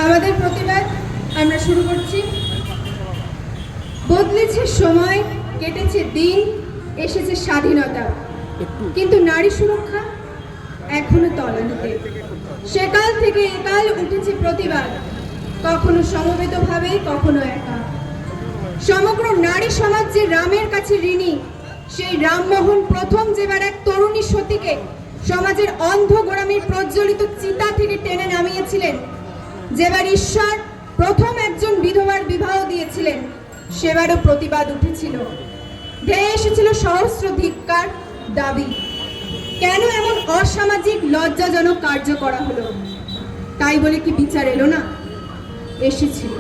আমাদের প্রতিবাদ আমরা শুরু করছি। বদলেছে সময়, কেটেছে দিন, এসেছে স্বাধীনতা, কিন্তু নারী সুরক্ষা এখনো তলানিতে। সেকাল থেকে একাল উঠেছে প্রতিবাদ, কখনো সমবেতভাবে, কখনো একা। সমগ্র নারী সমাজ যে রামের কাছে ঋণী, সেই রামমোহন প্রথম যেবার এক তরুণী সতীকে সমাজের অন্ধ গোড়ামির প্রজ্বলিত চিতা থেকে টেনে নামিয়েছিলেন, যেবার ঈশ্বর প্রথম একজন বিধবার বিবাহ দিয়েছিলেন, সেবারও প্রতিবাদ উঠেছিল। ধেয়ে এসেছিল সহস্র ধিক্কার, দাবি। কেন এমন অসামাজিক লজ্জাজনক কার্য করা হলো? তাই বলে কি বিচার এলো না? এসেছিল।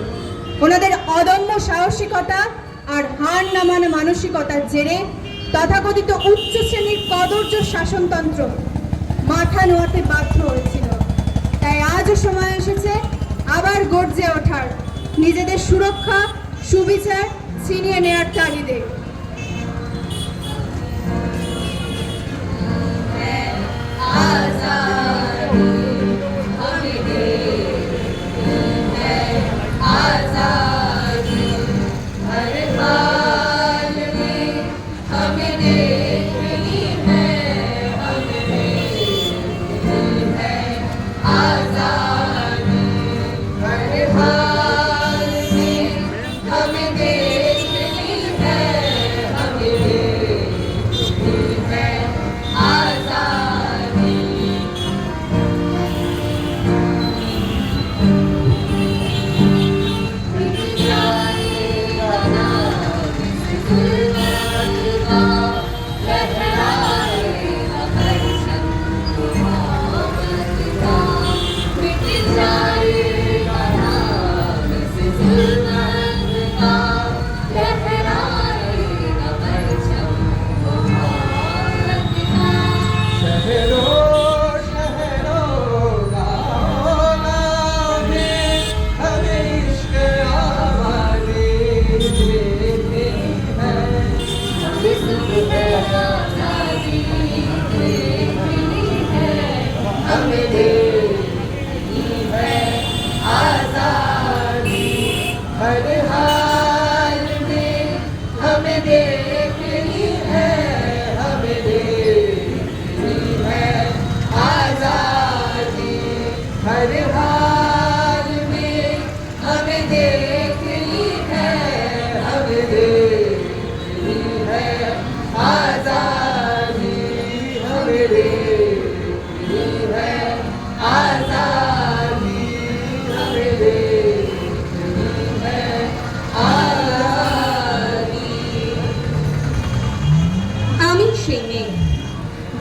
ওনাদের অদম্য সাহসিকতা আর হার না মানা মানসিকতার জেরে তথাকথিত উচ্চ শ্রেণীর কদর্য শাসনতন্ত্র মাথা নোয়াতে বাধ্য হয়েছিল। তাই আজও সময় এসেছে আবার গর্জে ওঠার, নিজেদের সুরক্ষা, সুবিচার ছিনিয়ে নেওয়ার তাগিদে।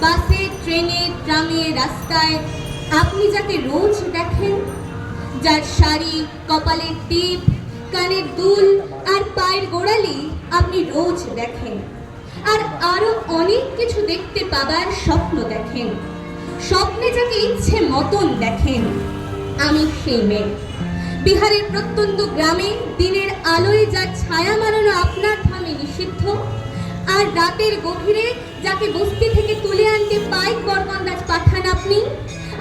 বাসে, ট্রেনে, ট্রামে, রাস্তায় আপনি যাকে রোজ দেখেন, যার শাড়ি, কপালের টিপ, কানের দুল আর পায়ের গোড়ালি আপনি রোজ দেখেন, আর আরো অনেক কিছু দেখতে পাবার স্বপ্ন দেখেন, স্বপ্নে যাকে ইচ্ছে মতন দেখেন, আমি সেই মেয়ে। বিহারের প্রত্যন্ত গ্রামে দিনের আলোয় যার ছায়া মারানো আপনার ধামে নিষিদ্ধ, আর রাতের গভীরে যাকে বস্তি থেকে তুলে আনতে পাইক বরকন্দাজ পাঠান আপনি,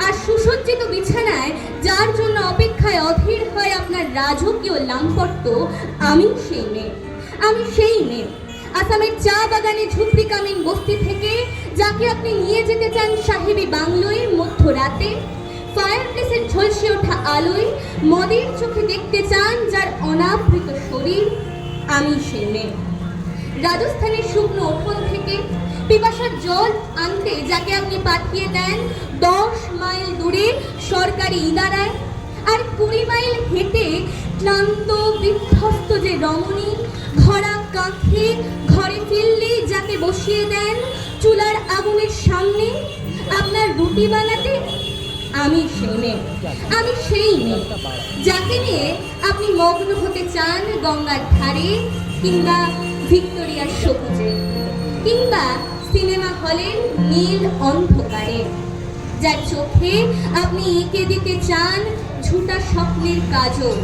আর সুসজ্জিত বিছানায় যার জন্য অপেক্ষায় অধীর হয় আপনার রাজকীয় লাম্পট্য, আমি সেই মেয়ে। আমি সেই মেয়ে আসামের চা বাগানে ঝুপড়ি কামিন বস্তি থেকে যাকে আপনি নিয়ে যেতে চান সাহেবী বাংলোয় মধ্যরাতে, ফায়ারপ্লেসের ঝলসে ওঠা আলোয় মদের চোখে দেখতে চান যার অনাবৃত শরীর, আমি সেই মেয়ে। রাজস্থানের শুকনো উঠোন থেকে পিপাসার জল আনতে যাকে আপনি পাঠিয়ে দেন 10 মাইল দূরে সরকারি ইদারায়, আর 20 মাইল হেঁটে ক্লান্ত বিধ্বস্ত যে রমণী ঘোড়া কাঁখে ঘরে ফিরলে যাকে বসিয়ে দেন চুলার আগুনের সামনে আপনার রুটি বানাতে, আমি সেই মেয়ে। আমি সেই মেয়ে যাকে নিয়ে আপনি মগ্ন হতে চান গঙ্গার ধারে, কিংবা ভিক্টোরিয়ার সবুজে, কিংবা সিনেমা হলের নীল অন্ধকারে, যার চোখে আপনি এঁকে দিতে চান ঝুটা স্বপ্নের কাজল,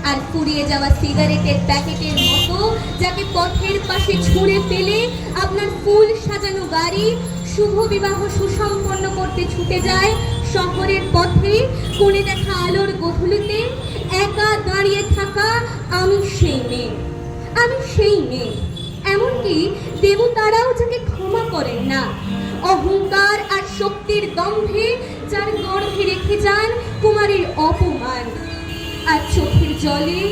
আর ফুরিয়ে যাওয়া সিগারেটের প্যাকেটের মতো যাকে পথের পাশে ছুঁড়ে ফেলে আপনার ফুল সাজানো গাড়ি শুভ বিবাহ সুসম্পন্ন করতে ছুটে যায় শহরের পথে কোণে দেখা আলোর গধূলিতে একা দাঁড়িয়ে থাকা আমি সেই মেয়ে, আমি সেই মেয়ে। এমনকি দেবতারাও যাকে ক্ষমা করেন না, অহংকার আর শক্তির দম্ভে যার গর্ভে রেখে যান কুমারীর অপমান। আর চোখের জলে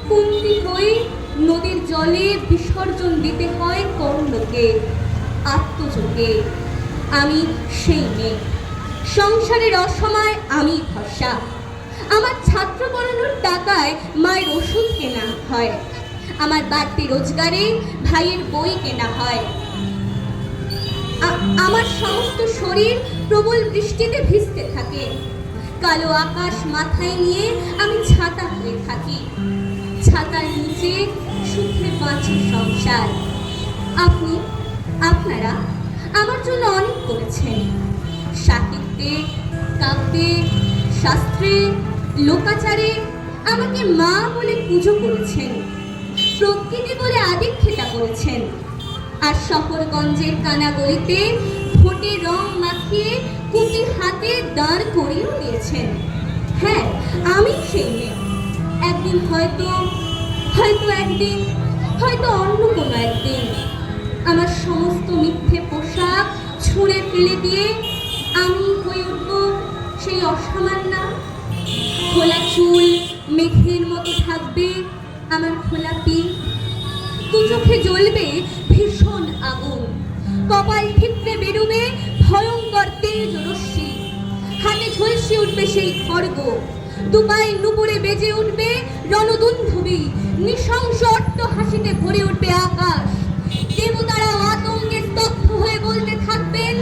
কুন্তি হয়ে নদীর জলে বিসর্জন দিতে হয় কর্ণকে, আত্মযোগে। আমি সেই মেয়ে, সংসারের অসময় আমি ভরসা। আমার ছাত্র পড়ানোর টাকায় মায়ের ওষুধ কেনা হয়, আমার বাড়তি রোজগারে ভাইয়ের বই কেনা হয়। আমার সমস্ত শরীর প্রবল বৃষ্টিতে ভিজতে থাকে, কালো আকাশ মাথায় নিয়ে আমি ছাতা হয়ে থাকি। ছাতার নিচে সুখে বাঁচে সংসার। আপনারা আমার জন্য অনেক করেছেন, সাহিত্যে, কাব্যে, শাস্ত্রে, লোকাচারে আমাকে মা বলে পুজো করেছেন, প্রকৃতি বলে আদিক্ষেতা করেছেন। আর শহরগঞ্জের কানাগলিতে ভোটে রং মাখিয়ে কুটি হাতে দাঁড় করিয়েও দিয়েছেন। হ্যাঁ, আমি সেই মেয়ে। একদিন হয়তো একদিন, হয়তো অন্য কোনো একদিন আমার সমস্ত মিথ্যে পোশাক ছুঁড়ে ফেলে দিয়ে আমি হয়ে উঠব সেই অসামান্যা। খোলা চুল মেঘের মতো থাকবে আমার খোলা পিঠ, দু চোখে জ্বলবে ভীষণ আগুন, কপাল ঠিকরে বেরোবে ভয়ঙ্কর তেজ রশ্মি, হাতে ঝলসে উঠবে সেই খড়গ, দুপায়ে নুপুরে বেজে উঠবে রণদুন্ধুবি, নৃশংস অট্ট হাসিতে ভরে উঠবে আকাশ। দেবতারাও আতঙ্কে স্তব্ধ হয়ে বলতে থাকবেন,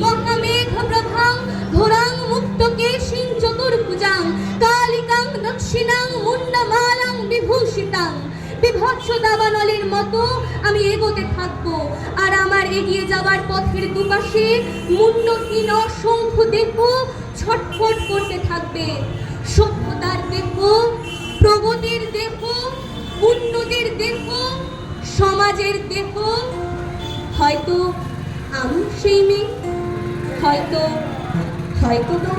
মহামেঘ প্রভাং ঘোরাং মুক্তকেশিং চতুর্ভুজাং কালিকাং দক্ষিণাং মুন্ডমালাং বিভূষিতাং। বিভৎস দাবানলের মতো আমি এগোতে থাকবো, আর আমার এগিয়ে যাওয়ার পথের দুপাশে মুন্ডহীন অসংখ্য দেহ ছটফট করতে থাকবে। সভ্যতার দেহ, প্রগতির দেহ, উন্নতির দেহ, সমাজের দেহ। হয়তো আমি সেই মেয়ে, হয়তো না।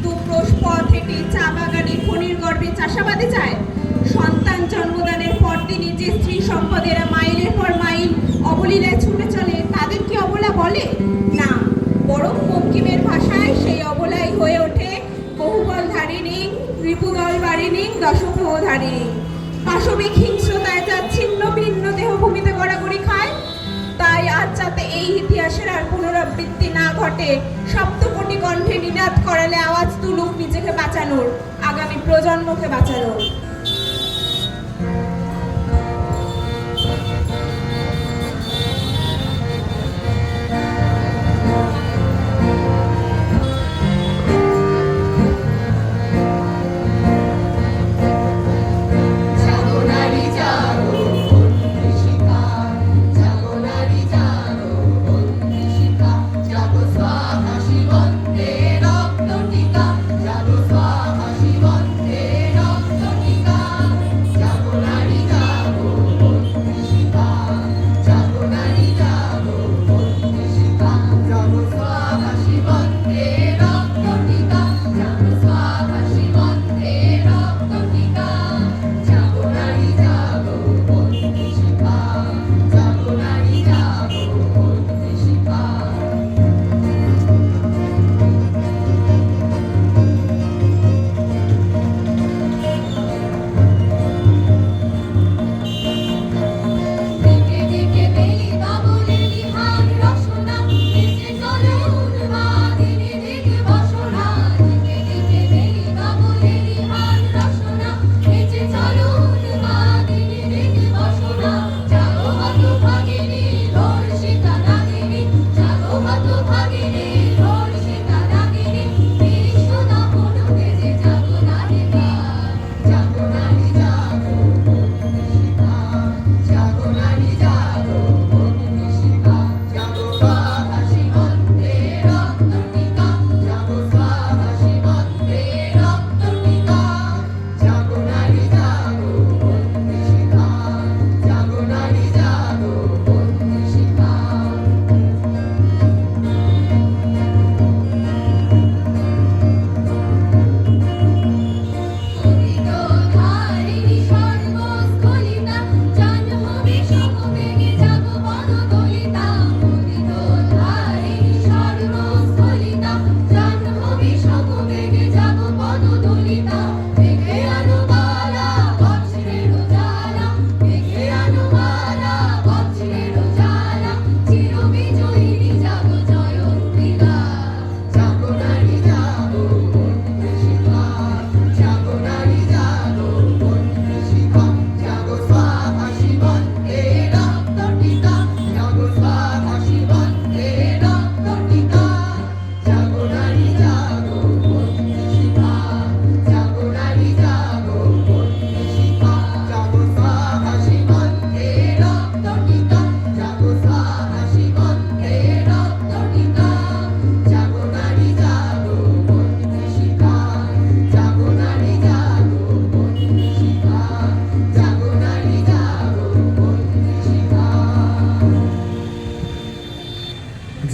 দুপ্রোষ পথ হেঁটে চা বাগানে খনির গর্ভে চাষাবাদে যায়? সন্তান জন্মদানের পরদিনই যে স্ত্রী সম্পদেরা মাইলের পর মাইল অবলীলায় ছুটে চলে, তাদের কি অবলা বলে? না, বরং বঙ্কিমের ভাষায় সেই অবলাই হয়ে ওঠে বহুবল ধারিণী, রিপুদল বারিণী, দশগ্রহ ধারিণী। পাশবিক হিংস্রতায় যার ছিন্ন ভিন্ন দেহভূমিতে গড়াগড়ি খায়। তাই আজ যাতে এই ইতিহাসের আর পুনরাবৃত্তি না ঘটে, সপ্তকোটি কণ্ঠে নিনাদ করালে আওয়াজ তুলুক নিজেকে বাঁচানোর, আগামী প্রজন্মকে বাঁচানোর।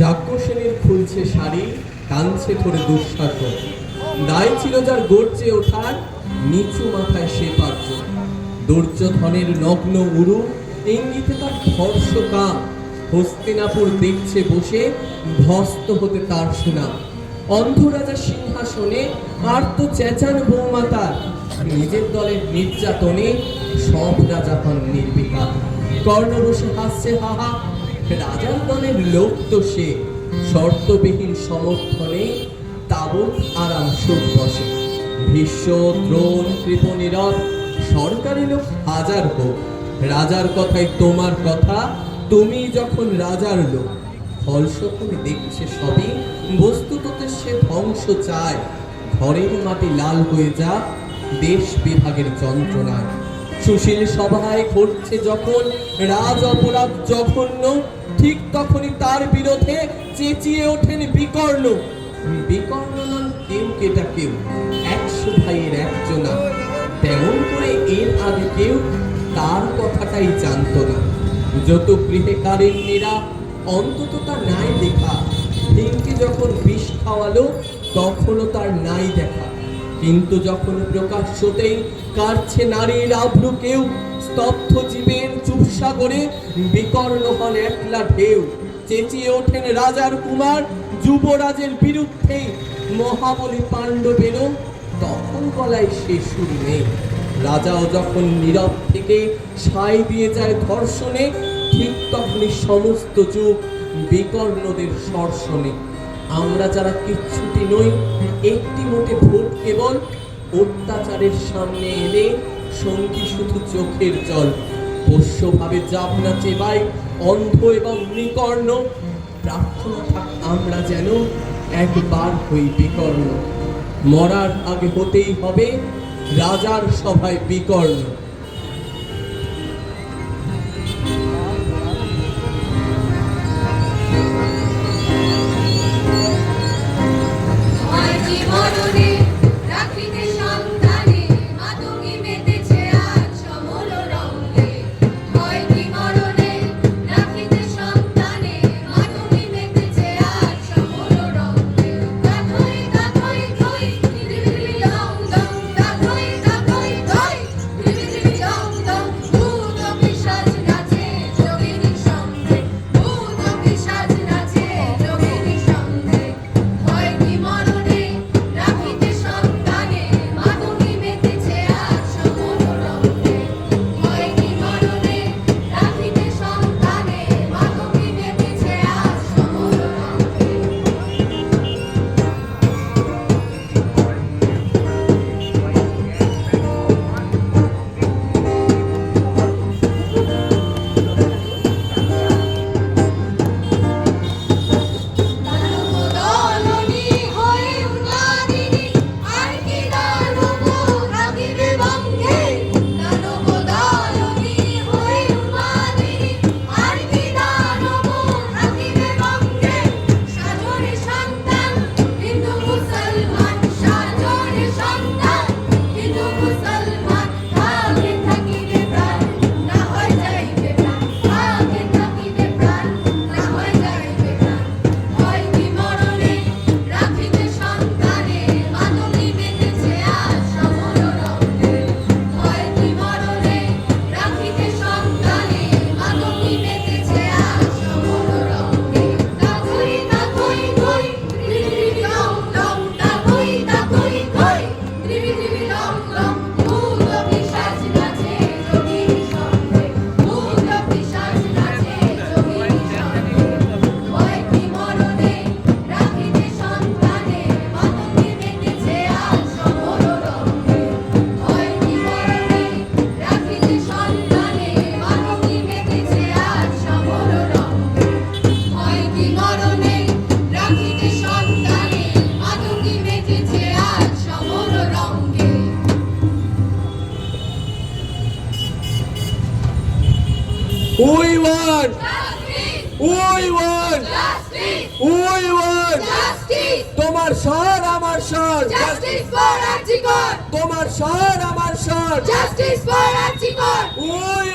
যাজ্ঞসেনীর খুলছে শাড়ি, কাঁদছে ধরে দুঃশাসন। দায় ছিল যার গর্জে ওঠার, নিচু মাথায় সে পার্য। দুর্যোধনের নগ্ন উরু, ইঙ্গিতে তার ধর্ষ কাম। হস্তিনাপুর দেখছে বসে, ভস্ত হতে তার সুনাম। অন্ধ রাজা সিংহাসনে, আর তো চেঁচান বৌমাতার। নিজের দলের নির্যাতনে সব রাজা হন নির্বিকার। কর্ণ বসে হাসছে হাহা, রাজার দলের লোক তো সে। শর্তবিহীন সমর্থনে তাবৎ আরাম সুখ বসে। ভীষ্ম, দ্রোণ, কৃপ, নীরব, সরকারি লোক হাজার হোক, রাজার কথাই তোমার কথা, তুমি যখন রাজার লোক। ফলস্বরূপ দেখছে সবই, বস্তুততে সে ধ্বংস চায়। ঘরের মাটি লাল হয়ে যা, দেশ বিভাগের যন্ত্রণায়। সুশীল সভায় ঘটছে যখন রাজ অপরাধ জঘন্য, ঠিক তখনই তার বিরোধে চেঁচিয়ে ওঠেন বিকর্ণ। বিকর্ণ নন কেউ কেটা কেউ, 100 ভাইয়ের একজনা। তেমন করে এর আগে কেউ তার কথাটাই জানতো না। যত গৃহে কারেন্নিরা অন্তত তা নাই লেখা। দিনকে যখন বিষ খাওয়ালো, তখনও তার নাই দেখা। কিন্তু যখন প্রকাশ্যতেই কাটছে নারীর আভ্রু কেউ, স্তব্ধ জীবের চুপসাগরে বিকর্ণ হন একলা ঢেউ। চেঁচিয়ে ওঠেন রাজার কুমার যুবরাজের বিরুদ্ধে, মহাবলী পাণ্ডবেরও তখন গলায় সে সুর নেই। রাজাও যখন নীরব থেকে সায় দিয়ে যায় ধর্ষণে, ঠিক তখনই সমস্ত যুগ বিকর্ণদের সর্ষণে। আমরা যারা কিচ্ছুটি নই, একটি মোটে ভোট কেবল, অত্যাচারের সামনে এলে সঙ্গী শুধু চোখের জল। পোষ্যভাবে যাবনা চেবাই অন্ধ এবং নিকর্ণ, প্রার্থনা থাক আমরা যেন একবার হই বিকর্ণ। মরার আগে হতেই হবে রাজার সভায় বিকর্ণ। হয় কি মরণে রাখিতে সন্তানে, মাতঙ্গী মেতেছে আজ সমর রঙ্গে। হয় কি মরণে রাখিতে সন্তানে, মাতঙ্গী মেতেছে আজ সমর রঙ্গে। তাথই তাথই থই, ত্রিবিত্রি দং দং, তাথই তাথই থই, ত্রিবিত্রি দং দং। ভূত পিশাচ নাচে যোগিনীর সঙ্গে, ভূত পিশাচ নাচে যোগিনীর সঙ্গে। হয় কি মরণে রাখিতে সন্তানে, মাতঙ্গী মেতেছে আজ সমর রঙ্গে। হয় কি মরণে রাখিতে সন্তানে, মাতঙ্গী মেতেছে আজ সমর রঙ্গে। দানবদলনী হয়ে উন্মাদিনী, আর কি দানব থাকিবে বঙ্গে। দানবদলনী হয়ে উন্মাদিনী, আর কি দানব থাকিবে বঙ্গে। সাজরে সন্তান হিন্দু মুসলমান, সাজরে সন্তান হিন্দু মুসলমান। থাকে থাকিবে প্রাণ, না হয় যাইবে প্রাণ, থাকে থাকিবে প্রাণ, না হয় যাইবে প্রাণ। হয় কি মরণে রাখিতে সন্তানে, মাতঙ্গী মেতেছে আজ সমর রঙ্গে। হয় কি মরণে রাখিতে সন্তানে, মাতঙ্গী মেতেছে আজ সমর রঙ্গে। তাথই তাথই থই, ত্রিবিত্রি দং দং, তাথই তাথই থই, ত্রিবিত্রি দং দং। ভূত পিশাচ নাচে যোগিনীর সঙ্গে, ভূত পিশাচ নাচে যোগিনীর সঙ্গে। হয় কি মরণে রাখিতে সন্তানে, মাতঙ্গী মেতেছে আজ সমর রঙ্গে। হয় কি মরণে রাখিতে সন্তানে, মাতঙ্গী মেতেছে আজ সমর রঙ্গে। হয় কি মরণে রাখিতে সন্তানে, মাতঙ্গী মেতেছে আজ সমর রঙ্গে। We want! Justice! We want! Justice! We want! Justice! তোমার স্বর আমার স্বর, Justice for Archie Court! তোমার স্বর আমার স্বর। Justice for Archie Court! We